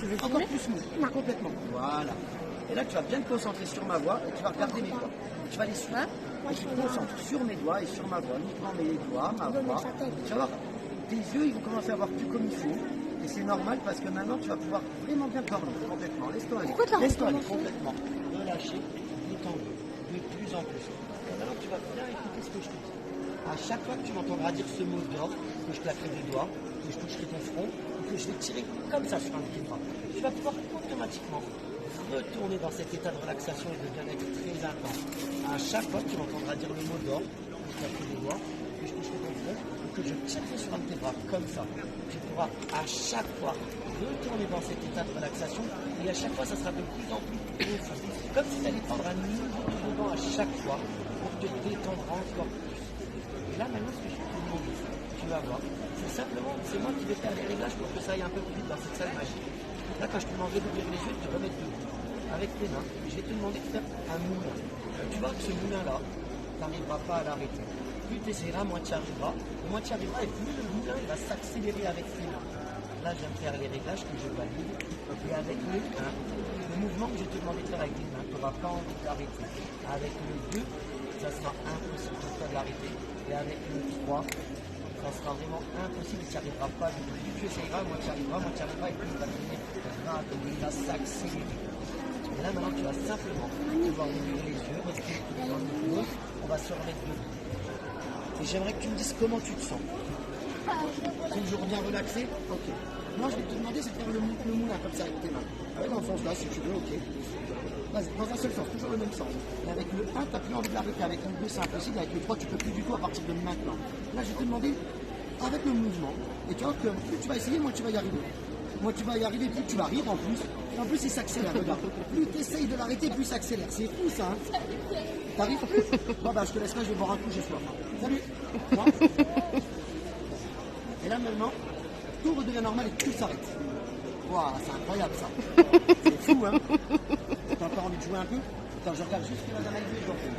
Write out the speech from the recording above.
veux Encore filmer? plus mou. Non. Complètement. Voilà. Et là, tu vas bien te concentrer sur ma voix et tu vas regarder mes doigts. Tu vas les suivre. Moi, Et je tu fais te concentres sur mes doigts et sur ma voix. Uniquement mes doigts, ma Il doit voix. mettre sa tête. Tu vas voir, tes yeux, ils vont commencer à voir plus comme il faut. Et c'est normal parce que maintenant, tu vas pouvoir vraiment bien te dormir complètement. Laisse-toi aller. Pourquoi t'as Laisse-toi aller recommencé complètement. Relâcher, détendre. De plus en plus. Et maintenant, tu vas bien écouter ce que je te dis. À chaque fois que tu m'entendras dire ce mot d'ordre, que je claquerai des doigts, que je toucherai ton front, ou que je vais tirer comme ça sur un de tes bras, tu vas pouvoir automatiquement retourner dans cet état de relaxation et de bien-être très intense. À chaque fois que tu m'entendras dire le mot d'ordre, que je claquerai des doigts, que je toucherai ton front, ou que je tirerai sur un de tes bras, comme ça, tu pourras à chaque fois retourner dans cet état de relaxation et à chaque fois, ça sera de plus en plus profond. Comme si tu allais prendre un niveau de dedans à chaque fois pour te détendre encore plus. Et là, maintenant, ce que je vais te demander, tu vas voir, c'est simplement, c'est moi qui vais faire les réglages pour que ça aille un peu plus vite dans cette salle magique. Là, quand je te demanderai d'ouvrir les yeux, de te remettre debout. Avec tes mains, je vais te demander de faire un moulin. Tu vois que ce moulin-là, tu n'arriveras pas à l'arrêter. Plus tu essaieras, moins tu arriveras. Moins tu arriveras et plus le moulin va s'accélérer avec tes mains. Là, je viens de faire les réglages que je valide. Et avec le 1, le mouvement que je vais te demander de faire avec tes mains, tu n'auras pas envie d'arrêter. Avec le 2, ça sera impossible pour toi de l'arrêter. Et avec le 3, ça sera vraiment impossible, tu n'y arriveras pas. Plus tu essayeras, moins tu arriveras, et plus il va devenir rapide, il va s'accélérer. Et là, maintenant, tu vas simplement pouvoir ouvrir les yeux, respirer tout dans le monde. On va se remettre debout. Et j'aimerais que tu me dises comment tu te sens. Toujours bien relaxé? Ok. Moi, je vais te demander, c'est de faire le moulin comme ça avec tes mains. Avec dans le sens là, si tu veux, ok. Vas-y, dans un seul sens, toujours le même sens. Et avec le 1, tu n'as plus envie de l'arrêter. Avec le 2, c'est impossible. Avec le 3, tu ne peux plus du tout à partir de maintenant. Là, je vais te demander, avec le mouvement, et tu vois que plus tu vas essayer, moins tu vas y arriver. Moins tu vas y arriver, plus tu vas rire en plus. Et en plus, il s'accélère, regarde. Plus tu essayes de l'arrêter, plus il s'accélère. C'est fou ça, hein? T'arrives plus? Bon, bah, je te laisse là, je vais boire un coup, j'ai soif. Salut! Bon. Et là, maintenant, tout redevient normal et tout s'arrête. Waouh, c'est incroyable ça. C'est fou, hein? T'as encore envie de jouer un peu? Attends, je regarde juste ce qu'il va dans la vidéo et je reviens.